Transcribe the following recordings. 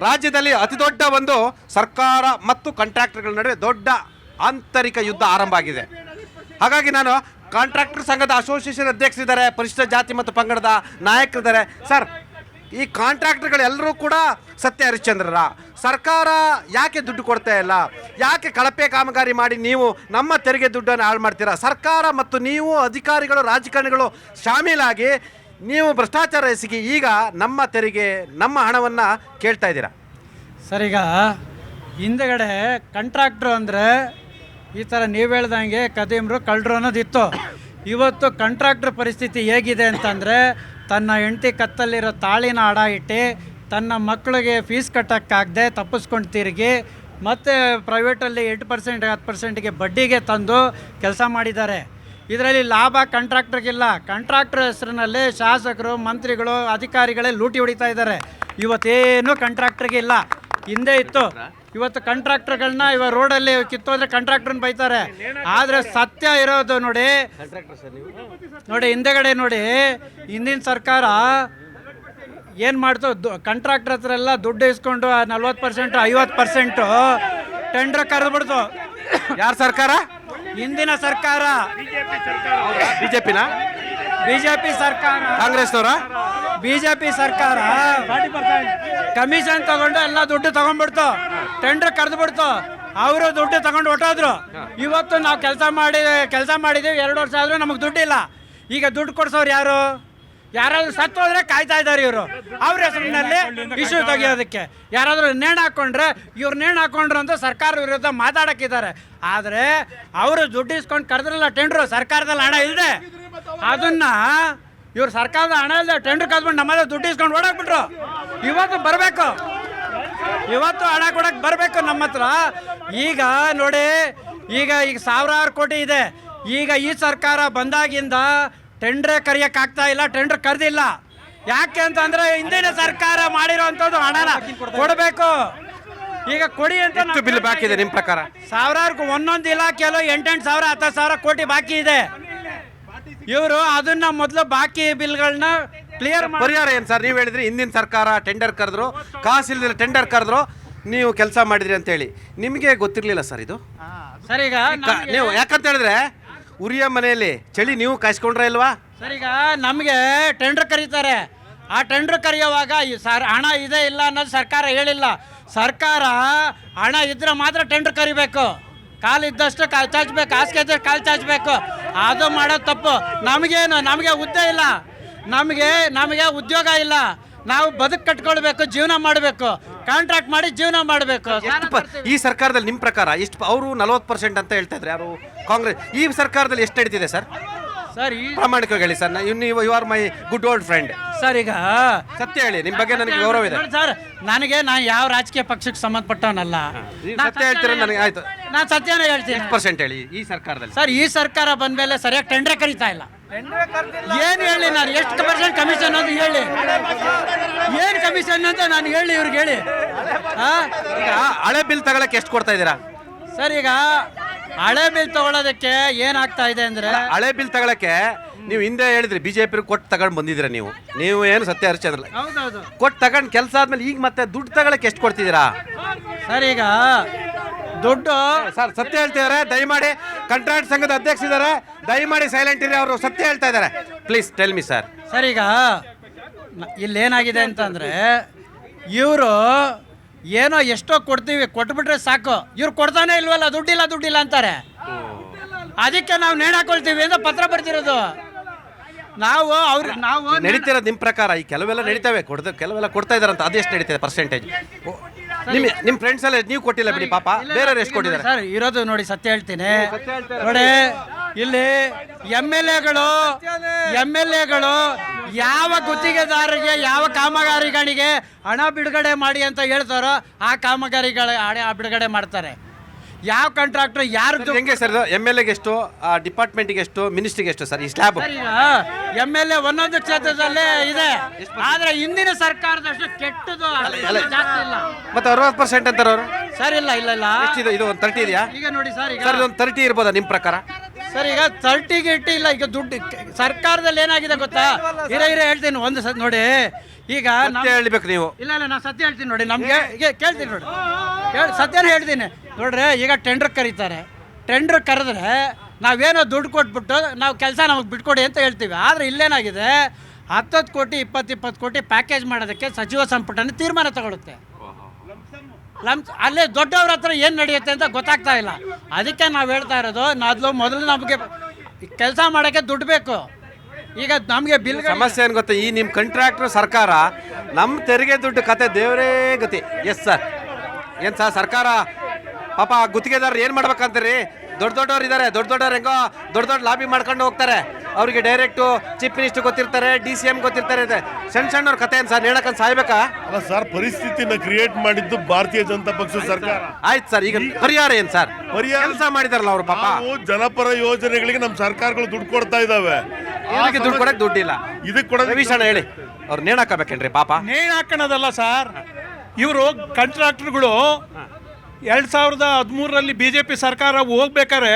ರಾಜ್ಯದಲ್ಲಿ ಅತಿ ದೊಡ್ಡ ಒಂದು ಸರ್ಕಾರ ಮತ್ತು ಕಾಂಟ್ರಾಕ್ಟರ್ಗಳ ನಡುವೆ ದೊಡ್ಡ ಆಂತರಿಕ ಯುದ್ಧ ಆರಂಭ ಆಗಿದೆ. ಹಾಗಾಗಿ ನಾನು ಕಾಂಟ್ರಾಕ್ಟರ್ ಸಂಘದ ಅಸೋಸಿಯೇಷನ್ ಅಧ್ಯಕ್ಷರಿದ್ದಾರೆ, ಪರಿಶಿಷ್ಟ ಜಾತಿ ಮತ್ತು ಪಂಗಡದ ನಾಯಕರಿದ್ದಾರೆ. ಸರ್, ಈ ಕಾಂಟ್ರಾಕ್ಟರ್ಗಳೆಲ್ಲರೂ ಕೂಡ ಸತ್ಯ ಹರಿಶ್ಚಂದ್ರರ ಸರ್ಕಾರ ಯಾಕೆ ದುಡ್ಡು ಕೊಡ್ತಾ ಇಲ್ಲ? ಯಾಕೆ ಕಳಪೆ ಕಾಮಗಾರಿ ಮಾಡಿ ನೀವು ನಮ್ಮ ತೆರಿಗೆ ದುಡ್ಡನ್ನು ಹಾಳು ಮಾಡ್ತೀರಾ? ಸರ್ಕಾರ ಮತ್ತು ನೀವು ಅಧಿಕಾರಿಗಳು, ರಾಜಕಾರಣಿಗಳು ಶಾಮೀಲಾಗಿ ನೀವು ಭ್ರಷ್ಟಾಚಾರ ಎಸಗಿ ಈಗ ನಮ್ಮ ತೆರಿಗೆ, ನಮ್ಮ ಹಣವನ್ನು ಕೇಳ್ತಾ ಇದ್ದೀರಾ. ಸರ್, ಈಗ ಹಿಂದೆಗಡೆ ಕಾಂಟ್ರಾಕ್ಟ್ರು ಅಂದರೆ ಈ ಥರ ನೀವು ಹೇಳ್ದಂಗೆ ಕದೀಮ್ರು ಕಳ್ಳರು ಅನ್ನೋದಿತ್ತು. ಇವತ್ತು ಕಾಂಟ್ರಾಕ್ಟ್ರ್ ಪರಿಸ್ಥಿತಿ ಹೇಗಿದೆ ಅಂತಂದರೆ, ತನ್ನ ಹೆಂಡತಿ ಕತ್ತಲ್ಲಿರೋ ತಾಳಿನ ಅಡ ಇಟ್ಟು ತನ್ನ ಮಕ್ಕಳಿಗೆ ಫೀಸ್ ಕಟ್ಟೋಕ್ಕಾಗದೆ ತಪ್ಪಿಸ್ಕೊಂಡು ತಿರುಗಿ ಮತ್ತು ಪ್ರೈವೇಟಲ್ಲಿ 8% 10%ಗೆ ಬಡ್ಡಿಗೆ ತಂದು ಕೆಲಸ ಮಾಡಿದ್ದಾರೆ. ಇದರಲ್ಲಿ ಲಾಭ ಕಾಂಟ್ರಾಕ್ಟ್ರಿಗಿಲ್ಲ. ಕಾಂಟ್ರಾಕ್ಟ್ರ್ ಹೆಸರಿನಲ್ಲಿ ಶಾಸಕರು, ಮಂತ್ರಿಗಳು, ಅಧಿಕಾರಿಗಳೇ ಲೂಟಿ ಹೊಡಿತಾ ಇದ್ದಾರೆ. ಇವತ್ತೇನು ಕಾಂಟ್ರಾಕ್ಟ್ರಿಗಿಲ್ಲ. ಹಿಂದೆ ಇತ್ತು. ಇವತ್ತು ಕಾಂಟ್ರಾಕ್ಟರ್ಗಳನ್ನ ಇವಾಗ ರೋಡಲ್ಲಿ ಕಿತ್ತೋದ್ರೆ ಕಾಂಟ್ರಾಕ್ಟ್ರನ್ನ ಬೈತಾರೆ. ಆದರೆ ಸತ್ಯ ಇರೋದು ನೋಡಿ, ಹಿಂದೆಗಡೆ ನೋಡಿ, ಹಿಂದಿನ ಸರ್ಕಾರ ಏನು ಮಾಡ್ತು, ಕಾಂಟ್ರಾಕ್ಟರ್ ಹತ್ರ ಎಲ್ಲ ದುಡ್ಡು ಇಸ್ಕೊಂಡು 40% 50% ಟೆಂಡರ್ ಕರೆದ್ಬಿಡ್ತು. ಯಾರ ಸರ್ಕಾರ? ಹಿಂದಿನ ಸರ್ಕಾರ. ಬಿಜೆಪಿ ಸರ್ಕಾರ, ಕಾಂಗ್ರೆಸ್ನವರ ಬಿಜೆಪಿ ಸರ್ಕಾರ ಕಮಿಷನ್ ತಗೊಂಡು ಎಲ್ಲ ದುಡ್ಡು ತಗೊಂಡ್ಬಿಡ್ತು, ಟೆಂಡರ್ ಕರೆದ್ಬಿಡ್ತು. ಅವರು ದುಡ್ಡು ತಗೊಂಡು ಹೊಟ್ಟೋದ್ರು. ಇವತ್ತು ನಾವು ಕೆಲಸ ಮಾಡಿದ್ದೀವಿ, 2 ವರ್ಷ ಆದರೂ ನಮಗೆ ದುಡ್ಡಿಲ್ಲ. ಈಗ ದುಡ್ಡು ಕೊಡ್ಸೋರು ಯಾರು? ಯಾರಾದ್ರೂ ಸತ್ತು ಹೋದ್ರೆ ಕಾಯ್ತಾ ಇದ್ದಾರೆ ಇವರು. ಅವ್ರ ಹೆಸರಿನಲ್ಲಿ ಇಶ್ಯೂ ತೆಗಿಯೋದಕ್ಕೆ ಯಾರಾದರೂ ನೇಣು ಹಾಕ್ಕೊಂಡ್ರೆ ಇವ್ರು ನೇಣು ಹಾಕ್ಕೊಂಡ್ರು ಅಂತ ಸರ್ಕಾರ ವಿರುದ್ಧ ಮಾತಾಡೋಕ್ಕಿದ್ದಾರೆ. ಆದರೆ ಅವರು ದುಡ್ಡು ಇಸ್ಕೊಂಡು ಕರೆದ್ರಲ್ಲ ಟೆಂಡ್ರು, ಸರ್ಕಾರದಲ್ಲಿ ಹಣ ಇಲ್ಲದೆ ಅದನ್ನು ಇವ್ರು ಸರ್ಕಾರದ ಹಣ ಇಲ್ಲದೆ ಟೆಂಡ್ರ್ ಕದ್ಬಿಟ್ಟು ನಮ್ಮಲ್ಲಿ ದುಡ್ಡು ಇಸ್ಕೊಂಡು ಓಡಾಕ್ಬಿಟ್ರು. ಇವತ್ತು ಬರಬೇಕು, ಇವತ್ತು ಹಣ ಕೊಡೋಕ್ಕೆ ಬರಬೇಕು ನಮ್ಮ ಹತ್ರ. ಈಗ ನೋಡಿ, ಈಗ ಸಾವಿರಾರು ಕೋಟಿ ಇದೆ. ಈಗ ಈ ಸರ್ಕಾರ ಬಂದಾಗಿಂದ ಟೆಂಡ್ರೇ ಕರೆಯೋಕ್ಕಾಗ್ತಾ ಇಲ್ಲ, ಟೆಂಡ್ರ್ ಕರೆದಿಲ್ಲ. ಯಾಕೆ ಅಂತಂದರೆ ಹಿಂದಿನ ಸರ್ಕಾರ ಮಾಡಿರೋವಂಥದ್ದು ಹಣನ ಕೊಡಬೇಕು. ಈಗ ಕೊಡಿ ಅಂತ ಬಿಲ್ ಬಾಕಿ ಇದೆ ನಿಮ್ಮ ಪ್ರಕಾರ? ಸಾವಿರಾರು, ಒಂದೊಂದು ಇಲಾಖೆಯಲ್ಲೂ 8,000 10,000 ಕೋಟಿ ಬಾಕಿ ಇದೆ. ಇವರು ಅದನ್ನ ಮೊದಲು ಬಾಕಿ ಬಿಲ್ಗಳನ್ನ ಕ್ಲಿಯರ್ ಪರಿಹಾರ ಏನು ಸರ್? ನೀವು ಹೇಳಿದ್ರಿ ಹಿಂದಿನ ಸರ್ಕಾರ ಟೆಂಡರ್ ಕರೆದ್ರು, ಕಾಸಿಲ್ಲದೆ ಟೆಂಡರ್ ಕರೆದ್ರು, ನೀವು ಕೆಲಸ ಮಾಡಿದ್ರಿ ಅಂತೇಳಿ. ನಿಮಗೆ ಗೊತ್ತಿರಲಿಲ್ಲ ಸರ್ ಇದು? ಸರ್, ಈಗ ನೀವು ಯಾಕಂತ ಹೇಳಿದ್ರೆ ಉರಿಯ ಮನೆಯಲ್ಲಿ ಚಳಿ ನೀವು ಕಾಯಿಸ್ಕೊಂಡ್ರೆ ಇಲ್ವಾ? ಸರ್, ಈಗ ನಮಗೆ ಟೆಂಡರ್ ಕರೀತಾರೆ. ಆ ಟೆಂಡರ್ ಕರೆಯುವಾಗ ಹಣ ಇದೆ ಇಲ್ಲ ಅನ್ನೋದು ಸರ್ಕಾರ ಹೇಳಿಲ್ಲ. ಸರ್ಕಾರ ಹಣ ಇದ್ರೆ ಮಾತ್ರ ಟೆಂಡರ್ ಕರಿಬೇಕು. ಕಾಲಿದ್ದಷ್ಟು ಕಾಲು ಚಾಚಬೇಕು, ಹಾಸಿಗೆ ಇದ್ದರೆ ಕಾಲು ಚಾಚಬೇಕು. ಅದು ಮಾಡೋದು ತಪ್ಪು. ನಮಗೆ ಹುದ್ದೆ ಇಲ್ಲ, ನಮಗೆ ಉದ್ಯೋಗ ಇಲ್ಲ. ನಾವು ಬದುಕು ಕಟ್ಕೊಳ್ಬೇಕು, ಜೀವನ ಮಾಡಬೇಕು, ಕಾಂಟ್ರಾಕ್ಟ್ ಮಾಡಿ ಜೀವನ ಮಾಡಬೇಕು. ಈ ಸರ್ಕಾರದಲ್ಲಿ ನಿಮ್ಮ ಪ್ರಕಾರ ಎಷ್ಟು? ಅವರು 40% ಅಂತ ಹೇಳ್ತಾ ಇದ್ದಾರೆ ಯಾರು? ಕಾಂಗ್ರೆಸ್. ಈ ಸರ್ಕಾರದಲ್ಲಿ ಎಷ್ಟು ನಡೀತಿದೆ ಸರ್? ಸರ್, ಈ ಪ್ರಾಮಾಣಿಕವಾಗಿ ಹೇಳಿ sir. You are my good old friend. Sir, ಈಗ ಸತ್ಯ ಹೇಳಿ, ನಿಮ್ಮ ಬಗ್ಗೆ ನನಗೆ ಗೌರವ ಇದೆ ಸರ್. ನಾನು ಯಾವ ರಾಜಕೀಯ ಪಕ್ಷಕ್ಕೆ ಸಂಬಂಧಪಟ್ಟವನಲ್ಲ. ಸತ್ಯ ಹೇಳ್ತೀರ ನನಗೆ ಆಯ್ತು. ನಾನು ಸತ್ಯನೇ ಹೇಳ್ತೀನಿ. 10% ಹೇಳಿ ಈ ಸರ್ಕಾರದಲ್ಲಿ. ಸರ್, ಈ ಸರ್ಕಾರ ಬಂದ ಮೇಲೆ ಸರಿಯಾಗಿ ಟೆಂಡರ್ ಕರೀತಾ ಇಲ್ಲ. ಏನು ಹೇಳಿ ನಾನು? ಎಷ್ಟು % ಕಮಿಷನ್ ಅಂತ ಹೇಳಿ, ಏನು ಕಮಿಷನ್ ಅಂತ ನಾನು ಹೇಳಿ ಇವ್ರಿಗೆ ಹೇಳಿ. ಈಗ ಹಳೆ ಬಿಲ್ ತಗೊಳಕ್ಕೆ ಎಷ್ಟು ಕೊಡ್ತಾ ಇದ್ದೀರಾ ಸರ್? ಈಗ ಹಳೆ ಬಿಲ್ ತಗೊಳ್ಳೋದಕ್ಕೆ ಏನಾಗ್ತಾ ಇದೆ ಅಂದರೆ, ಹಳೆ ಬಿಲ್ ತಗೊಳಕ್ಕೆ ನೀವು ಹಿಂದೆ ಹೇಳಿದ್ರಿ ಬಿಜೆಪಿ ಕೊಟ್ಟು ತಗೊಂಡು ಬಂದಿದ್ದೀರಾ. ನೀವು ಏನು ಸತ್ಯ ಹರಿಶ್ಚಂದ್ರ ಹೌದೌದು ಕೊಟ್ಟು ತಗೊಂಡು ಕೆಲಸ ಆದ್ಮೇಲೆ ಈಗ ಮತ್ತೆ ದುಡ್ಡು ತಗೊಳಕ್ಕೆ ಎಷ್ಟು ಕೊಡ್ತಿದ್ದೀರಾ ಸರ್? ಈಗ ದುಡ್ಡು ಸರ್ ಸತ್ಯ ಹೇಳ್ತಿದ್ದಾರೆ. ದಯಮಾಡಿ ಕಾಂಟ್ರಾಕ್ಟ್ ಸಂಘದ ಅಧ್ಯಕ್ಷರಿದ್ದಾರೆ, ದಯಮಾಡಿ ಸೈಲೆಂಟ್ ಇರಿ. ಅವರು ಸತ್ಯ ಹೇಳ್ತಾ ಇದ್ದಾರೆ. Please tell me sir. Sir, ಈಗ ಇಲ್ಲೇನಾಗಿದೆ ಅಂತಂದರೆ, ಇವರು ಏನೋ ಎಷ್ಟೋ ಕೊಟ್ಬಿಟ್ರೆ ಸಾಕು. ಇವ್ರು ಕೊಡ್ತಾನೆ ಇಲ್ವಲ್ಲ, ದುಡ್ಡಿಲ್ಲ ಅಂತಾರೆ. ಅದಕ್ಕೆ ನಾವು ನೇಣು ಹಾಕೊಳ್ತೀವಿ ಅಂತ ಪತ್ರ ಬರ್ತಿರೋದು. ನಾವು ನಡೀತಿರೋದು ನಿಮ್ಮ ಪ್ರಕಾರ ಈ ಕೆಲವೆಲ್ಲ ನಡೀತವೆ, ಕೆಲವೆಲ್ಲ ಕೊಡ್ತಾ ಇದಾರಂತ. ಅದೆಷ್ಟು ನಡೀತಿದೆ ಪರ್ಸೆಂಟೇಜ್? ನಿಮ್ಮ ಫ್ರೆಂಡ್ಸ್ ಎಲ್ಲ ನೀವು ಕೊಟ್ಟಿಲ್ಲ ಬಿಡಿ ಪಾಪ, ಬೇರೆಯವ್ರು ಎಷ್ಟು ಕೊಟ್ಟಿದ್ದಾರೆ ಸರ್? ಇರೋದು ನೋಡಿ, ಸತ್ಯ ಹೇಳ್ತೀನಿ ನೋಡಿ. ಇಲ್ಲಿ ಎಮ್ ಎಲ್ ಎಗಳು ಯಾವ ಗುತ್ತಿಗೆದಾರರಿಗೆ, ಯಾವ ಕಾಮಗಾರಿಗಳಿಗೆ ಹಣ ಬಿಡುಗಡೆ ಮಾಡಿ ಅಂತ ಹೇಳ್ತಾರೋ ಆ ಕಾಮಗಾರಿಗಳ ಹಣ ಬಿಡುಗಡೆ ಮಾಡ್ತಾರೆ. ಯಾವ ಕಾಂಟ್ರಾಕ್ಟರ್ ಯಾರು? ಹೆಂಗೆ ಸರ್? MLA ಗೆ ಎಷ್ಟು, ಡಿಪಾರ್ಟ್ಮೆಂಟ್ಗೆ ಎಷ್ಟು, ಮಿನಿಸ್ಟ್ರಿಗೆ ಎಷ್ಟು ಸರ್ ಈ ಸ್ಲ್ಯಾಬ್? MLA ಒಂದೊಂದು ಕ್ಷೇತ್ರದಲ್ಲೇ ಇದೆ. ಆದ್ರೆ ಹಿಂದಿನ ಸರ್ಕಾರದಷ್ಟು ಕೆಟ್ಟದು ಜಾಸ್ತಿ ಇಲ್ಲ. ಮತ್ತೆ 60% ಅಂತಾರೆ ಅವರು. ಸರ್, ಇಲ್ಲ ಎಷ್ಟಿದೆ? ಇದು ಒಂದು 30 ಇದೆಯಾ? ಈಗ ನೋಡಿ ಸರ್, ಸರ್ ಒಂದು 30 ಇರ್ಬೋದಾ ನಿಮ್ಮ ಪ್ರಕಾರ? ಸರ್ ಈಗ 30 ಇಲ್ಲ ಈಗ ದುಡ್ಡು ಸರ್ಕಾರದಲ್ಲಿ ಏನಾಗಿದೆ ಗೊತ್ತಾ? ಹೇಳ್ತೀನಿ ಒಂದು ಸತ್ ನೋಡಿ. ಈಗ ಹೇಳ್ಬೇಕು ನೀವು. ಇಲ್ಲ ನಾನು ಸತ್ಯ ಹೇಳ್ತೀನಿ ನೋಡಿ. ನಮಗೆ ಈಗ ಕೇಳ್ತೀನಿ ನೋಡಿ, ಸತ್ಯನೇ ಹೇಳ್ತೀನಿ ನೋಡ್ರಿ. ಈಗ ಟೆಂಡರ್ ಕರೀತಾರೆ, ಟೆಂಡರ್ ಕರೆದ್ರೆ ನಾವೇನೋ ದುಡ್ಡು ಕೊಟ್ಬಿಟ್ಟು ನಾವು ಕೆಲಸ ನಮಗೆ ಬಿಟ್ಕೊಡಿ ಅಂತ ಹೇಳ್ತೀವಿ. ಆದರೆ ಇಲ್ಲೇನಾಗಿದೆ, 10 ಕೋಟಿ 20 ಕೋಟಿ ಪ್ಯಾಕೇಜ್ ಮಾಡೋದಕ್ಕೆ ಸಚಿವ ಸಂಪುಟನ ತೀರ್ಮಾನ ತಗೊಳುತ್ತೆ. ಅಲ್ಲೇ ದೊಡ್ಡವ್ರ ಹತ್ರ ಏನು ನಡೆಯುತ್ತೆ ಅಂತ ಗೊತ್ತಾಗ್ತಾ ಇಲ್ಲ. ಅದಕ್ಕೆ ನಾವು ಹೇಳ್ತಾ ಇರೋದು, ಮೊದಲು ನಮಗೆ ಕೆಲಸ ಮಾಡೋಕ್ಕೆ ದುಡ್ಡು ಬೇಕು. ಈಗ ನಮಗೆ ಬಿಲ್ ಸಮಸ್ಯೆ ಏನು ಗೊತ್ತಾ, ಈ ನಿಮ್ಮ ಕಾಂಟ್ರಾಕ್ಟರ್ ಸರ್ಕಾರ ನಮ್ಮ ತೆರಿಗೆ ದುಡ್ಡು ಕತೆ ದೇವರೇ ಗತಿ. ಎಸ್ ಸರ್, ಏನು ಸರ್ ಸರ್ಕಾರ ಪಾಪ ಗುತ್ತಿಗೆದಾರರು ಏನು ಮಾಡ್ಬೇಕಂತೀರಿ? ದೊಡ್ಡವ್ರು ಇದ್ದಾರೆ, ದೊಡ್ಡವ್ರು ಹೆಂಗೋ ದೊಡ್ಡ ಲಾಬಿ ಮಾಡ್ಕೊಂಡು ಹೋಗ್ತಾರೆ. ಅವರಿಗೆ ಡೈರೆಕ್ಟು ಚೀಫ್ ಮಿನಿಸ್ಟರ್ ಗೊತ್ತಿರ್ತಾರೆ, DCM ಗೊತ್ತಿರ್ತಾರೆ. ಸಣ್ಣವ್ರ ಕತೆ ಏನು ಸರ್, ಹೇಳಕ್ಕಂತ ಸಾಯ್ಬೇಕಾ? ಅಲ್ಲ ಸರ್, ಪರಿಸ್ಥಿತಿನ ಕ್ರಿಯೇಟ್ ಮಾಡಿದ್ದು ಭಾರತೀಯ ಜನತಾ ಪಕ್ಷ ಸರ್ಕಾರ. ಆಯ್ತು ಸರ್, ಈಗ ಪರಿಹಾರ ಏನು ಸರ್? ಕೆಲಸ ಮಾಡಿದಾರಲ್ಲ ಅವರು ಪಾಪ. ಜನಪರ ಯೋಜನೆಗಳಿಗೆ ನಮ್ಮ ಸರ್ಕಾರಗಳು ದುಡ್ಡು ಕೊಡ್ತಾ ಇದಾವೆ. ಇದಕ್ಕೆ ದುಡ್ಡು ಕೊಡಕ್ಕೆ ದುಡ್ಡಿಲ್ಲ. ಇದಕ್ಕೆ ಕೊಡೋದು ವಿಷಯ ಹೇಳಿ, ಅವ್ರು ನೇಣು ಹಾಕಬೇಕೇನ್ರಿ ಪಾಪ? ನೇಣು ಹಾಕೋಣದಲ್ಲ ಸರ್, ಇವರು ಕಾಂಟ್ರಾಕ್ಟರ್ಗಳು 2013ರಲ್ಲಿ BJP ಸರ್ಕಾರ ಹೋಗ್ಬೇಕಾದ್ರೆ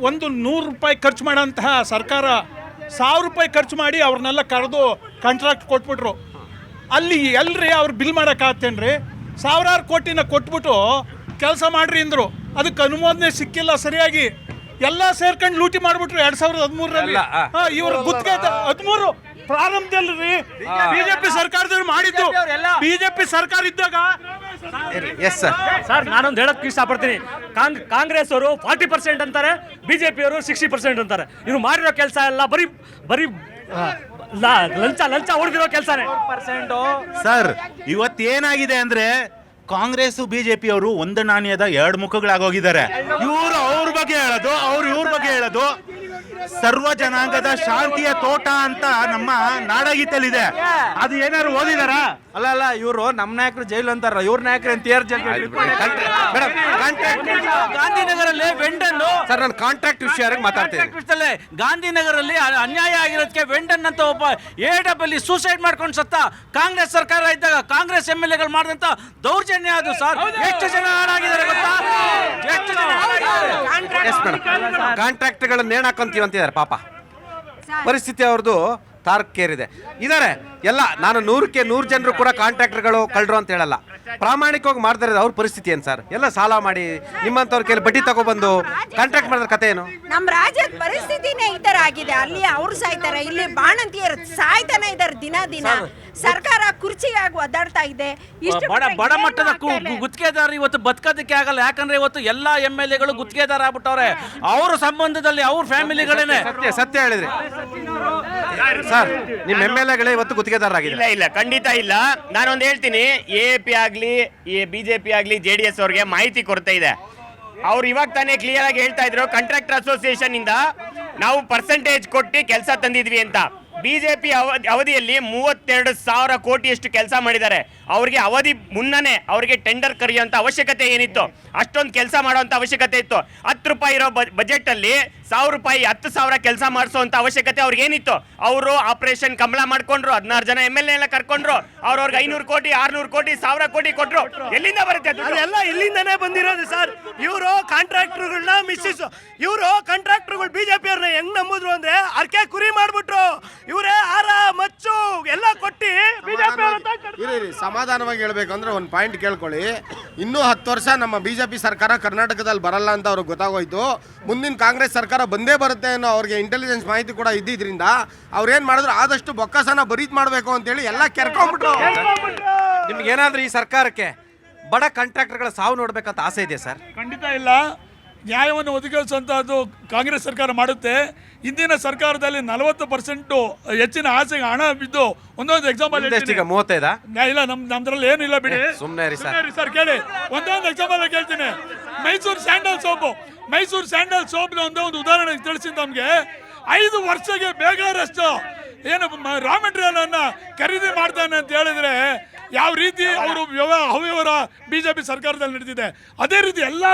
ಒಂದು 100 ರೂಪಾಯಿ ಖರ್ಚು ಮಾಡೋಂತಹ ಸರ್ಕಾರ 1000 ರೂಪಾಯಿ ಖರ್ಚು ಮಾಡಿ ಅವ್ರನ್ನೆಲ್ಲ ಕರೆದು ಕಾಂಟ್ರಾಕ್ಟ್ ಕೊಟ್ಬಿಟ್ರು. ಅಲ್ಲಿ ಎಲ್ರಿ ಅವ್ರು ಬಿಲ್ ಮಾಡೋಕ್ಕಾಗ್ತೇನ್ರಿ? 1000 ಕೋಟಿನ ಕೊಟ್ಬಿಟ್ಟು ಕೆಲಸ ಮಾಡ್ರಿ ಅಂದರು. ಅದಕ್ಕೆ ಅನುಮೋದನೆ ಸಿಕ್ಕಿಲ್ಲ ಸರಿಯಾಗಿ. ಎಲ್ಲ ಸೇರ್ಕೊಂಡು ಲೂಟಿ ಮಾಡಿಬಿಟ್ರು 2013ರಲ್ಲಿ. ಇವರು ಗುತ್ತಿಗೆ 13 ಪ್ರಾರಂಭದಲ್ಲಿ BJP ಸರ್ಕಾರದವ್ರು ಮಾಡಿದ್ದು. BJP ಸರ್ಕಾರ ಇದ್ದಾಗ ಎಸ್ ಸರ್. ಸರ್ ನಾನೊಂದು ಹೇಳಕ್ಕೆ ಇಷ್ಟಪಡ್ತೀನಿ. ಕಾಂಗ್ರೆಸ್ ಅವರು 40% ಅಂತಾರೆ, BJP ಅವರು 60% ಅಂತಾರೆ. ಇವ್ರು ಮಾಡಿರೋ ಕೆಲಸ ಎಲ್ಲ ಬರೀ ಲಂಚ ಹೊಡೆದಿರೋ ಕೆಲಸನೇ. ಸರ್ ಇವತ್ತೇನಾಗಿದೆ ಅಂದ್ರೆ ಕಾಂಗ್ರೆಸ್ BJP ಅವರು ಒಂದು ನಾಣ್ಯದ 2 ಮುಖಗಳಾಗೋಗಿದ್ದಾರೆ. ಇವರು ಅವ್ರ ಬಗ್ಗೆ ಹೇಳೋದು, ಅವ್ರು ಇವ್ರ ಬಗ್ಗೆ ಹೇಳೋದು. ಸರ್ವ ಜನಾಂಗದ ಶಾಂತಿಯ ತೋಟ ಅಂತ ನಮ್ಮ ನಾಡಗೀತೆಯಲ್ಲಿದೆ. ಅದು ಏನಾದ್ರು ಓದಿದಾರಾ? ಅಲ್ಲ ಇವರು ನಮ್ಮ ನಾಯಕರು ಜೈಲು ಅಂತಾರ, ಇವ್ರ ನಾಯಕರು ಗಾಂಧಿನಗರಲ್ಲಿ ವೆಂಡನ್ನು ಸರ್, ನಾನು ಕಾಂಟ್ರಾಕ್ಟ್ ವಿಷಯ ಮಾತಾಡ್ತೀನಿ. ಗಾಂಧಿನಗರಲ್ಲಿ ಅನ್ಯಾಯ ಆಗಿರೋದಕ್ಕೆ ವೆಂಡನ್ ಅಂತ ಒಬ್ಬ AW ಸೂಸೈಡ್ ಮಾಡ್ಕೊಂಡು ಸತ್ತ. ಕಾಂಗ್ರೆಸ್ ಸರ್ಕಾರ ಇದ್ದಾಗ ಕಾಂಗ್ರೆಸ್ MLAಗಳು ಮಾಡಿದಂತ ದೌರ್ಜನ್ಯ ಅದು ಸರ್. ಎಷ್ಟು ಜನ ಹಾಳಾಗಿದ್ದಾರೆ ಗೊತ್ತಾ? ಎಷ್ಟು ಜನ ಕಾಂಟ್ರಾಕ್ಟ್ಗಳನ್ನ ನೇಣು ಹಾಕೊಂತೀವಿ ಅಂತಿದ್ದಾರೆ ಪಾಪ. ಪರಿಸ್ಥಿತಿ ಅವ್ರದ್ದು ತಾರಕೇರಿದೆ ಇದ್ದಾರೆ ಎಲ್ಲ. ನಾನು 100ಕ್ಕೆ 100 ಜನರು ಕೂಡ ಕಾಂಟ್ರಾಕ್ಟರ್ಗಳು ಕಳ್ರು ಅಂತ ಹೇಳಲ್ಲ. ಪ್ರಾಮಾಣಿಕವಾಗಿ ಮಾಡ್ತಾರೆ. ಅವ್ರ ಪರಿಸ್ಥಿತಿ ಏನು ಸರ್? ಎಲ್ಲ ಸಾಲ ಮಾಡಿ ನಿಮ್ಮಂತವ್ರ ಕೈಲಿ ಬಡ್ಡಿ ತಗೊಬಂದು ಕಾಂಟ್ರಾಕ್ಟ್ ಮಾಡಿದ್ರೆ ಕತೆ ಏನು? ನಮ್ಮ ರಾಜ್ಯದ ಪರಿಸ್ಥಿತಿನೇ ಈ ತರ ಆಗಿದೆ. ಅಲ್ಲಿ ಅವ್ರು ಸಾಯ್ತಾರೆ, ಇಲ್ಲಿ ಬಾಣಂತಿಯರು ಸಾಯ್ತಾನೆ ಇದ್ದಾರೆ ದಿನ. ಸರ್ಕಾರ ಕುರ್ಚಿಗಾಗಿ ಒದ್ದಾಡ್ತಾ ಇದೆ. ಬಡ ಮಟ್ಟದ ಗುತ್ತಿಗೆದಾರ ಇವತ್ತು ಬದುಕೋದಕ್ಕೆ ಆಗಲ್ಲ. ಯಾಕಂದ್ರೆ ಇವತ್ತು ಎಲ್ಲಾ MLAಗಳು ಗುತ್ತಿಗೆದಾರ ಆಗ್ಬಿಟ್ಟವ್ರೆ. ಅವ್ರ ಸಂಬಂಧದಲ್ಲಿ ಅವ್ರ ಫ್ಯಾಮಿಲಿಗಳೇನೆ. ಸತ್ಯ ಹೇಳಿದ್ರಿ ಸರ್. ನಿಮ್ಮ MLAಗಳೇ ಇವತ್ತು ಗುತ್ತಿಗೆದಾರರಾಗಿದೆ? ಇಲ್ಲ, ಖಂಡಿತ ಇಲ್ಲ. ನಾನೊಂದು ಹೇಳ್ತೀನಿ, AAP ಆಗ್ಲಿ BJP ಆಗ್ಲಿ JDS ಅವ್ರಿಗೆ ಮಾಹಿತಿ ಕೊರತೆ ಇದೆ. ಅವ್ರು ಇವಾಗ ತಾನೇ ಕ್ಲಿಯರ್ ಆಗಿ ಹೇಳ್ತಾ ಇದ್ರು, ಕಾಂಟ್ರಾಕ್ಟರ್ ಅಸೋಸಿಯೇಷನ್ ಇಂದ ನಾವು ಪರ್ಸೆಂಟೇಜ್ ಕೊಟ್ಟು ಕೆಲಸ ತಂದಿದ್ವಿ ಅಂತ. BJP ಅವಧಿಯಲ್ಲಿ 32,000 ಕೋಟಿಯಷ್ಟು ಕೆಲಸ ಮಾಡಿದ್ದಾರೆ. ಅವ್ರಿಗೆ ಅವಧಿ ಮುನ್ನನೇ ಅವ್ರಿಗೆ ಟೆಂಡರ್ ಕರೆಯುವಂಥ ಅವಶ್ಯಕತೆ ಏನಿತ್ತು? ಅಷ್ಟೊಂದು ಕೆಲಸ ಮಾಡುವಂಥ ಅವಶ್ಯಕತೆ ಇತ್ತು. 10 ರೂಪಾಯಿ ಇರೋ ಬಜೆಟಲ್ಲಿ 1000 ರೂಪಾಯಿ 10,000 ಕೆಲಸ ಮಾಡಿಸುವಂಥ ಅವಶ್ಯಕತೆ ಅವ್ರಿಗೆ ಏನಿತ್ತು? ಅವರು ಆಪರೇಷನ್ ಕಮಲ ಮಾಡ್ಕೊಂಡ್ರು, 16 ಜನ MLA ಎಲ್ಲ ಕರ್ಕೊಂಡ್ರು. ಅವ್ರವ್ರಿಗೆ 500 ಕೋಟಿ 600 ಕೋಟಿ 1000 ಕೋಟಿ ಕೊಟ್ರು. ಎಲ್ಲಿಂದ ಬರುತ್ತೆ? ಅದೆಲ್ಲ ಇಲ್ಲಿಂದನೇ ಬಂದಿರೋದು ಸರ್. ಇವರು ಕಾಂಟ್ರಾಕ್ಟರ್ಗಳನ್ನ ಇವರು ಕಾಂಟ್ರಾಕ್ಟರ್ಗಳು BJP ಅವ್ರನ್ನ ಹೆಂಗ್ ನಂಬುದ್ರು ಅಂದ್ರೆ ಅರ್ಕೆ ಕುರಿ ಮಾಡ್ಬಿಟ್ರು. ಇವರೇ ಆರ ಮಚ್ಚು ಎಲ್ಲ ಕೊಟ್ಟಿ ಸಮಾಧಾನವಾಗಿ ಹೇಳ್ಬೇಕಂದ್ರೆ ಒಂದು ಪಾಯಿಂಟ್ ಕೇಳ್ಕೊಳ್ಳಿ. ಇನ್ನೂ 10 ವರ್ಷ ನಮ್ಮ BJP ಸರ್ಕಾರ ಕರ್ನಾಟಕದಲ್ಲಿ ಬರಲ್ಲ ಅಂತ ಅವ್ರಿಗೆ ಗೊತ್ತಾಗೋಯ್ತು. ಮುಂದಿನ ಕಾಂಗ್ರೆಸ್ ಸರ್ಕಾರ ಬಂದೇ ಬರುತ್ತೆ ಅನ್ನೋ ಅವ್ರಿಗೆ ಇಂಟೆಲಿಜೆನ್ಸ್ ಮಾಹಿತಿ ಕೂಡ ಇದ್ದಿದ್ರಿಂದ ಅವ್ರೇನ್ ಮಾಡಿದ್ರು, ಆದಷ್ಟು ಬೊಕ್ಕಸನ ಬರೀದ್ ಮಾಡಬೇಕು ಅಂತೇಳಿ ಎಲ್ಲ ಕೆರ್ಕೊಂಡ್ಬಿಟ್ರು. ನಿಮ್ಗೇನಾದ್ರೂ ಈ ಸರ್ಕಾರಕ್ಕೆ ಬಡ ಕಾಂಟ್ರಾಕ್ಟರ್ಗಳ ಸಾವು ನೋಡ್ಬೇಕಂತ ಆಸೆ ಇದೆ ಸರ್? ಖಂಡಿತ ಇಲ್ಲ. ನ್ಯಾಯವನ್ನು ಒದಗಿಸುವಂತಹದ್ದು ಕಾಂಗ್ರೆಸ್ ಸರ್ಕಾರ ಮಾಡುತ್ತೆ. ಇಂದಿನ ಸರ್ಕಾರದಲ್ಲಿ 40% ಹೆಚ್ಚಿನ ಆಸೆಗೆ ಹಣ ಬಿದ್ದು ಒಂದೊಂದು ಎಕ್ಸಾಂಪಲ್ 35 ಇಲ್ಲ, ನಮ್ದ್ರಲ್ಲಿ ಏನು ಇಲ್ಲ ಬಿಡಿ. ಸುಮ್ಮನೆ ಸರ್ ಕೇಳಿ, ಒಂದೊಂದು ಎಕ್ಸಾಂಪಲ್ ಕೇಳ್ತೀನಿ. ಮೈಸೂರು ಸ್ಯಾಂಡಲ್ ಸೋಪ್ ಒಂದು ಉದಾಹರಣೆ ತಿಳಿಸಿ ನಮಗೆ. 5 ವರ್ಷಕ್ಕೆ ಬೇಕಾದಷ್ಟು ಏನು ರಾ ಮೆಟೀರಿಯಲ್ ಅನ್ನ ಖರೀದಿ ಮಾಡ್ತಾನೆ ಅಂತ ಹೇಳಿದ್ರೆ ಯಾವ ರೀತಿ ಅವರು ಅವ್ಯವಹಾರ BJP ಸರ್ಕಾರದಲ್ಲಿ ನಡೆದಿದೆ. ಅದೇ ರೀತಿ ಎಲ್ಲ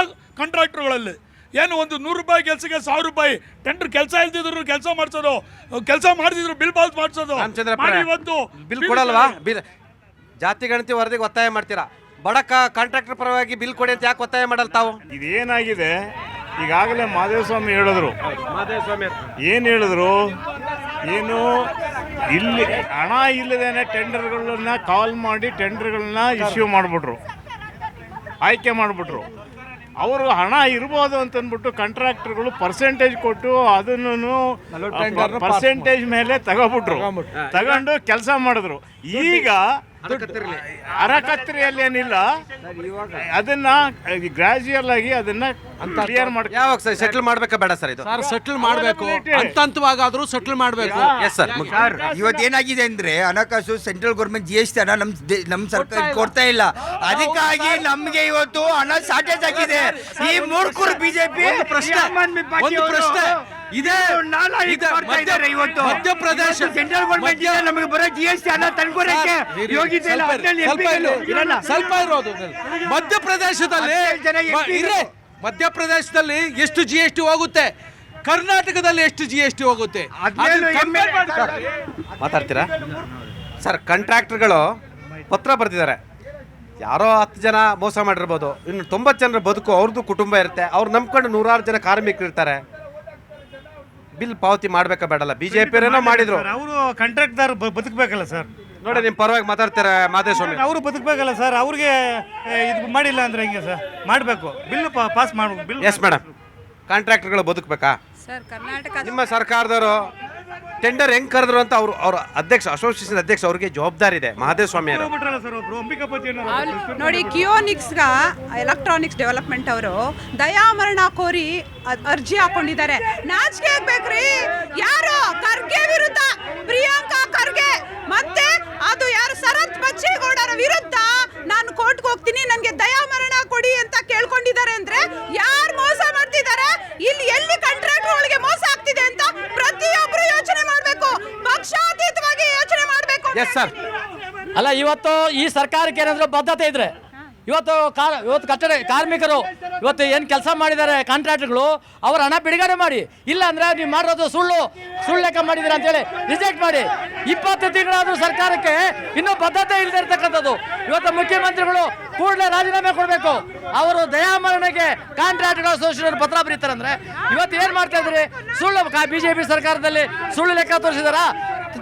ಕಾಂಟ್ರಾಕ್ಟರ್ಗಳಲ್ಲಿ ಏನು ಒಂದು 100 ರೂಪಾಯಿ ಕೆಲಸಕ್ಕೆ 1000 ರೂಪಾಯಿ ಟೆಂಡರ್ ಕೆಲಸ ಇಲ್ದಿದ್ರು ಕೆಲಸ ಮಾಡಿಸೋದು, ಕೆಲಸ ಮಾಡ್ತಿದ್ರು ಬಿಲ್ ಪಾಸ್ ಮಾಡಿಸೋದು. ಇವತ್ತು ಬಿಲ್ ಕೊಡಲ್ವಾ? ಜಾತಿ ಗಣತಿ ವರದಿಗೆ ಒತ್ತಾಯ ಮಾಡ್ತೀರಾ? ಬಡ ಕಾಂಟ್ರಾಕ್ಟರ್ ಪರವಾಗಿ ಬಿಲ್ ಕೊಡಿ ಅಂತ ಯಾಕೆ ಒತ್ತಾಯ ಮಾಡಲ್ಲ ತಾವು? ಇದೇನಾಗಿದೆ, ಈಗಾಗಲೇ ಮಾದೇವಸ್ವಾಮಿ ಹೇಳಿದ್ರು. ಏನು ಹೇಳಿದ್ರು? ಏನು ಇಲ್ಲಿ ಹಣ ಇಲ್ಲದೇನೆ ಟೆಂಡರ್ಗಳನ್ನ ಕಾಲ್ ಮಾಡಿ ಟೆಂಡರ್ಗಳನ್ನ ಇಶ್ಯೂ ಮಾಡಿಬಿಟ್ರು, ಆಯ್ಕೆ ಮಾಡಿಬಿಟ್ರು. ಅವರು ಹಣ ಇರ್ಬೋದು ಅಂತಂದ್ಬಿಟ್ಟು ಕಾಂಟ್ರಾಕ್ಟರ್ಗಳು ಪರ್ಸೆಂಟೇಜ್ ಕೊಟ್ಟು ಅದನ್ನು ಪರ್ಸೆಂಟೇಜ್ ಮೇಲೆ ತಗೊಂಡು ಕೆಲಸ ಮಾಡಿದ್ರು. ಈಗ ಅರಕತ್ತರಿಯಲ್ಲಿ ಏನಿಲ್ಲ, ಅದನ್ನ ಗ್ರಾಜುಯಲ್ ಆಗಿ ಅದನ್ನ ಕ್ಲಿಯರ್ ಮಾಡಿ ಯಾವಾಗ ಸರ್ ಸೆಟ್ಲ್ ಮಾಡ್ಬೇಕಾ ಬೇಡ ಸರ್? ಇದು ಸರ್ ಸೆಟ್ಲ್ ಮಾಡಬೇಕು, ಹಂತವಾಗಾದ್ರೂ ಸೆಟ್ಲ್ ಮಾಡಬೇಕು. Yes sir. ಇವತ್ತೇನಾಗಿದೆ ಅಂದ್ರೆ ಹಣಕಾಸು ಸೆಂಟ್ರಲ್ ಗೌರ್ಮೆಂಟ್ GST ಹಣ ನಮ್ ಸರ್ಕಾರ ಕೊಡ್ತಾ ಇಲ್ಲ. ಅದಕ್ಕಾಗಿ ನಮ್ಗೆ ಇವತ್ತು ಹಣ ಶಾರ್ಟೇಜ್ ಆಗಿದೆ. ಈ ಮೂರ್ಖರು ಬಿಜೆಪಿ ಇದೇ ಇವತ್ತು ಮಧ್ಯಪ್ರದೇಶ ಸೆಂಟ್ರಲ್ ಗೌರ್ಮೆಂಟ್ ನಮಗೆ ಬರೋ GST ಹಣ ತಂದ್ಕೊಡಕ್ಕೆ ಯೋಗ್ಯತೆ ಇಲ್ಲ. ಸ್ವಲ್ಪ ಇರೋದು ಮಧ್ಯಪ್ರದೇಶದಲ್ಲಿ ಎಷ್ಟು GST ಹೋಗುತ್ತೆ, ಕರ್ನಾಟಕದಲ್ಲಿ ಎಷ್ಟು GST ಹೋಗುತ್ತೆ ಮಾತಾಡ್ತೀರಾ ಸರ್? ಕಾಂಟ್ರಾಕ್ಟರ್ಗಳು ಪತ್ರ ಬರೆದಿದ್ದಾರೆ. ಯಾರೋ 10 ಜನ ಮೋಸ ಮಾಡಿರ್ಬೋದು, ಇನ್ನು 90 ಜನರ ಬದುಕು ಅವ್ರದ್ದು ಕುಟುಂಬ ಇರುತ್ತೆ. ಅವ್ರು ನಂಬ್ಕೊಂಡು 100 ಜನ ಕಾರ್ಮಿಕರು ಇರ್ತಾರೆ. ಬಿಲ್ ಪಾವತಿ ಮಾಡ್ಬೇಕಾ ಬೇಡಲ್ಲ? ಬಿಜೆಪಿಯವರೇನೋ ಮಾಡಿದ್ರು. ಅವರು ಕಾಂಟ್ರಾಕ್ಟರ್ ಬದುಕಬೇಕಲ್ಲ ಸರ್. ನೋಡಿ, ನಿಮ್ಮ ಪರವಾಗಿ ಮಾತಾಡ್ತಾರೆ ಮಾದೇಸ್ವಾಮಿ. ಅವರು ಬದುಕಬೇಕಲ್ಲ ಸರ್. ಅವ್ರಿಗೆ ಇದು ಮಾಡಿಲ್ಲ ಅಂದ್ರೆ ಹೆಂಗೆ ಸರ್? ಮಾಡಬೇಕು, ಬಿಲ್ ಪಾಸ್ ಮಾಡಬೇಕು. ಬಿಲ್ ಎಸ್ ಮೇಡಮ್, ಕಾಂಟ್ರಾಕ್ಟರ್ಗಳು ಬದುಕಬೇಕಾ? ಸರ್ ಕರ್ನಾಟಕ ನಿಮ್ಮ ಸರ್ಕಾರದವರು ಟೆಂಡರ್ ಹೆಂಗ್ ಕರೆದ್ರು ಅಂತ ಅವ್ರ ಅಧ್ಯಕ್ಷ, ಅಸೋಸಿಯೇಷನ್ ಅಧ್ಯಕ್ಷ, ಅವ್ರಿಗೆ ಜವಾಬ್ದಾರಿ ಇದೆ. ಮಹದೇವಸ್ವಾಮಿ ಅವರು ಸರ್ ಒಬ್ರು ಅಂಬಿಕಾಪತಿ ನೋಡಿ, ಕಿಯೋನಿಕ್ಸ್ಗ ಎಲೆಕ್ಟ್ರಾನಿಕ್ಸ್ ಡೆವಲಪ್ಮೆಂಟ್ ಅವರು ದಯಾಮರಣ ಕೋರಿ ಅರ್ಜಿ ಹಾಕೊಂಡಿದ್ದಾರೆ. ನಾಚಿಕೆ ಆಗ್ಬೇಕ್ರಿ. ಯಾರು? ಖರ್ಗೆ ವಿರುದ್ಧ, ಪ್ರಿಯಾಂಕಾ ಖರ್ಗೆ ಮತ್ತೆ ಅದು ಯಾರು ಶರತ್ ಬಚ್ಚೇಗೌಡರ ವಿರುದ್ಧ ನಾನು ಕೋರ್ಟ್ಗೆ ಹೋಗ್ತೀನಿ, ನನಗೆ ದಯಾಮರಣ ಕೊಡಿ ಅಂತ ಕೇಳ್ಕೊಂಡಿದ್ದಾರೆ. ಅಂದ್ರೆ ಯಾರು ಮೋಸ ಮಾಡ್ತಿದ್ದಾರೆ ಇಲ್ಲಿ? ಎಲ್ಲಿ ಕಾಂಟ್ರಾಕ್ಟರ್ಗಳಿಗೆ ಮೋಸ ಆಗ್ತಿದೆ ಅಂತ ಪ್ರತಿಯೊಬ್ಬರು ಯೋಚನೆ ಮಾಡಬೇಕು. ಪಕ್ಷಾತೀತವಾಗಿ ಯೋಚನೆ ಮಾಡಬೇಕು. Yes sir. ಅಲ್ಲ, ಇವತ್ತು ಈ ಸರ್ಕಾರಕ್ಕೆ ಏನಾದರೂ ಬದ್ಧತೆ ಇದ್ರೆ ಇವತ್ತು ಕಟ್ಟಡ ಕಾರ್ಮಿಕರು ಇವತ್ತು ಏನು ಕೆಲಸ ಮಾಡಿದ್ದಾರೆ ಕಾಂಟ್ರಾಕ್ಟ್ಗಳು, ಅವ್ರ ಹಣ ಬಿಡುಗಡೆ ಮಾಡಿ. ಇಲ್ಲ ಅಂದ್ರೆ ನೀವು ಮಾಡಿರೋದು ಸುಳ್ಳು ಲೆಕ್ಕ ಮಾಡಿದ್ದೀರಾ ಅಂತೇಳಿ ರಿಜೆಕ್ಟ್ ಮಾಡಿ. 20 ತಿಂಗಳಾದರೂ ಸರ್ಕಾರಕ್ಕೆ ಇನ್ನೂ ಬದ್ಧತೆ ಇಲ್ಲದೆ ಇರ್ತಕ್ಕಂಥದ್ದು. ಇವತ್ತು ಮುಖ್ಯಮಂತ್ರಿಗಳು ಕೂಡಲೇ ರಾಜೀನಾಮೆ ಕೊಡಬೇಕು. ಅವರು ದಯಾಮರಣಕ್ಕೆ ಕಾಂಟ್ರಾಕ್ಟ್ಗಳ ಅಸೋಸಿಯೇಷನ್ ಪತ್ರ ಬರೀತಾರೆ ಅಂದ್ರೆ ಇವತ್ತು ಏನು ಮಾಡ್ತಾ ಇದ್ರಿ? ಸುಳ್ಳು ಬಿಜೆಪಿ ಸರ್ಕಾರದಲ್ಲಿ ಸುಳ್ಳು ಲೆಕ್ಕ ತೋರಿಸಿದಾರ?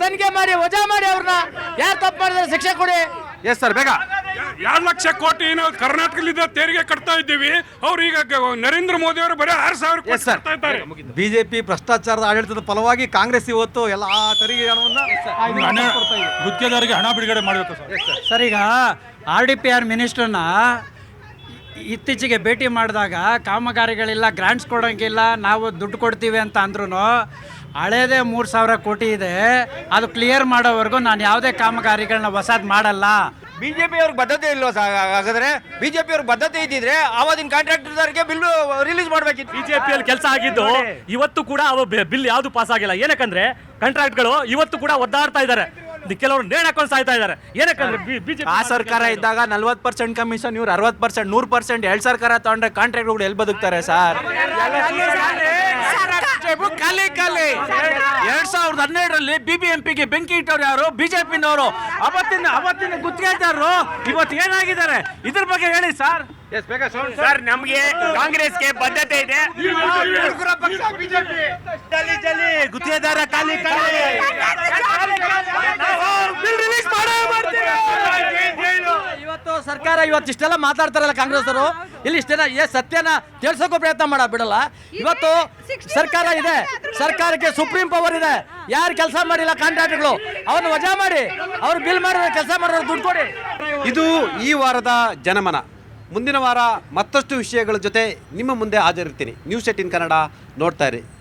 ತನಿಖೆ ಮಾಡಿ, ವಜಾ ಮಾಡಿ, ಅವ್ರನ್ನ ಯಾರು ತಪ್ಪು ಮಾಡಿದಾರೆ ಶಿಕ್ಷೆ ಕೊಡಿ. ಎಸ್ ಸರ್, ಬೇಗ. 2 ಲಕ್ಷ ಕೋಟಿ ನಾವು ಕರ್ನಾಟಕದಿಂದ ತೆರಿಗೆ ಕಟ್ತಾ ಇದ್ದೀವಿ. ಅವ್ರು ಈಗ ನರೇಂದ್ರ ಮೋದಿ ಅವರು ಬರೀ 6,000 ಕೋಟಿ ಕಟ್ತಾ ಇದ್ದಾರೆ. ಬಿಜೆಪಿ ಭ್ರಷ್ಟಾಚಾರದ ಆಡಳಿತದ ಫಲವಾಗಿ ಕಾಂಗ್ರೆಸ್ ಇವತ್ತು ಎಲ್ಲ ತೆರಿಗೆ ಗುತ್ತಿಗೆದಾರರಿಗೆ ಹಣ ಬಿಡುಗಡೆ ಮಾಡಬೇಕು ಸರ್. ಸರ್, ಈಗ RDPR ಮಿನಿಸ್ಟರ್ನ ಇತ್ತೀಚೆಗೆ ಭೇಟಿ ಮಾಡಿದಾಗ ಕಾಮಗಾರಿಗಳಿಲ್ಲ, ಗ್ರಾಂಟ್ಸ್ ಕೊಡೋಂಗಿಲ್ಲ, ನಾವು ದುಡ್ಡು ಕೊಡ್ತೀವಿ ಅಂತ ಅಂದ್ರೂ ಹಳೇದೇ 3,000 ಕೋಟಿ ಇದೆ, ಅದು ಕ್ಲಿಯರ್ ಮಾಡೋವರೆಗೂ ನಾನು ಯಾವುದೇ ಕಾಮಗಾರಿಗಳನ್ನ ಹೊಸದು ಮಾಡಲ್ಲ. ಬಿಜೆಪಿ ಅವ್ರಿಗೆ ಬದ್ಧತೆ ಇಲ್ವಾ? ಹಾಗಾದ್ರೆ ಬಿಜೆಪಿ ಅವ್ರಿಗೆ ಬದ್ಧತೆ ಇದ್ದಿದ್ರೆ ಆವಾಗಿನ ಕಾಂಟ್ರಾಕ್ಟರ್ಗೆ ಬಿಲ್ ರಿಲೀಸ್ ಮಾಡ್ಬೇಕಿತ್ತು. ಬಿಜೆಪಿಯಲ್ಲಿ ಕೆಲಸ ಆಗಿದ್ದು ಇವತ್ತು ಕೂಡ ಬಿಲ್ ಯಾವುದು ಪಾಸ್ ಆಗಿಲ್ಲ. ಏನಕ್ಕಂದ್ರೆ ಕಾಂಟ್ರಾಕ್ಟ್ಗಳು ಇವತ್ತು ಕೂಡ ಒದ್ದಾಡ್ತಾ ಇದ್ದಾರೆ. ಕೆಲವರು ನೇಣು ಹಾಕೊಂಡು ಸಾಯ್ತಾ ಇದ್ದಾರೆ. ಏನಕ್ಕಂದ್ರೆ ಬಿಜೆಪಿ ಆ ಸರ್ಕಾರ ಇದ್ದಾಗ 40% ಕಮಿಷನ್, ಇವ್ರು 60%, 100%. 2 ಸರ್ಕಾರ ತಗೊಂಡ್ರೆ ಕಾಂಟ್ರಾಕ್ಟ್ಗಳು ಎಲ್ಲಿ ಬದುಕ್ತಾರೆ ಸರ್? ಖಾಲಿ 2012ರಲ್ಲಿ BBMPಗೆ ಬೆಂಕಿ ಇಟ್ಟವ್ರು ಯಾರು? ಬಿಜೆಪಿನವರು. ಅವತ್ತಿನ ಗುತ್ತಿಗೆದಾರರು ಇವತ್ತು ಏನಾಗಿದ್ದಾರೆ? ಇದ್ರ ಬಗ್ಗೆ ಹೇಳಿ ಸರ್. ಸರ್, ನಮಗೆ ಕಾಂಗ್ರೆಸ್ಗೆ ಬದ್ಧತೆ ಇದೆ. ಗುತ್ತಿಗೆದಾರ ಖಾಲಿ ಇವತ್ತು ಸರ್ಕಾರ ಇಷ್ಟೆಲ್ಲ ಮಾತಾಡ್ತಾರಲ್ಲ ಕಾಂಗ್ರೆಸ್ ಅವರು, ಇಲ್ಲಿ ಇಷ್ಟೆಲ್ಲ ಸತ್ಯನ ತಿಳಿಸೋಕೆ ಪ್ರಯತ್ನ ಬಿಡಲ್ಲ. ಇವತ್ತು ಸರ್ಕಾರ ಇದೆ, ಸರ್ಕಾರಕ್ಕೆ ಸುಪ್ರೀಂ ಪವರ್ ಇದೆ. ಯಾರು ಕೆಲಸ ಮಾಡಿಲ್ಲ ಕಾಂಟ್ರಾಕ್ಟ್ಗಳು ಅವ್ರನ್ನ ವಜಾ ಮಾಡಿ, ಅವ್ರು ಬಿಲ್ ಮಾಡಿದ್ರೆ ಕೆಲಸ ಮಾಡೋರು ದುಡ್ಡು ಕೊಡಿ. ಇದು ಈ ವಾರದ ಜನಮನ. ಮುಂದಿನ ವಾರ ಮತ್ತಷ್ಟು ವಿಷಯಗಳ ಜೊತೆ ನಿಮ್ಮ ಮುಂದೆ ಹಾಜರಿರ್ತೀನಿ. ನ್ಯೂಸ್ 18 ಕನ್ನಡ ನೋಡ್ತಾ ಇರಿ.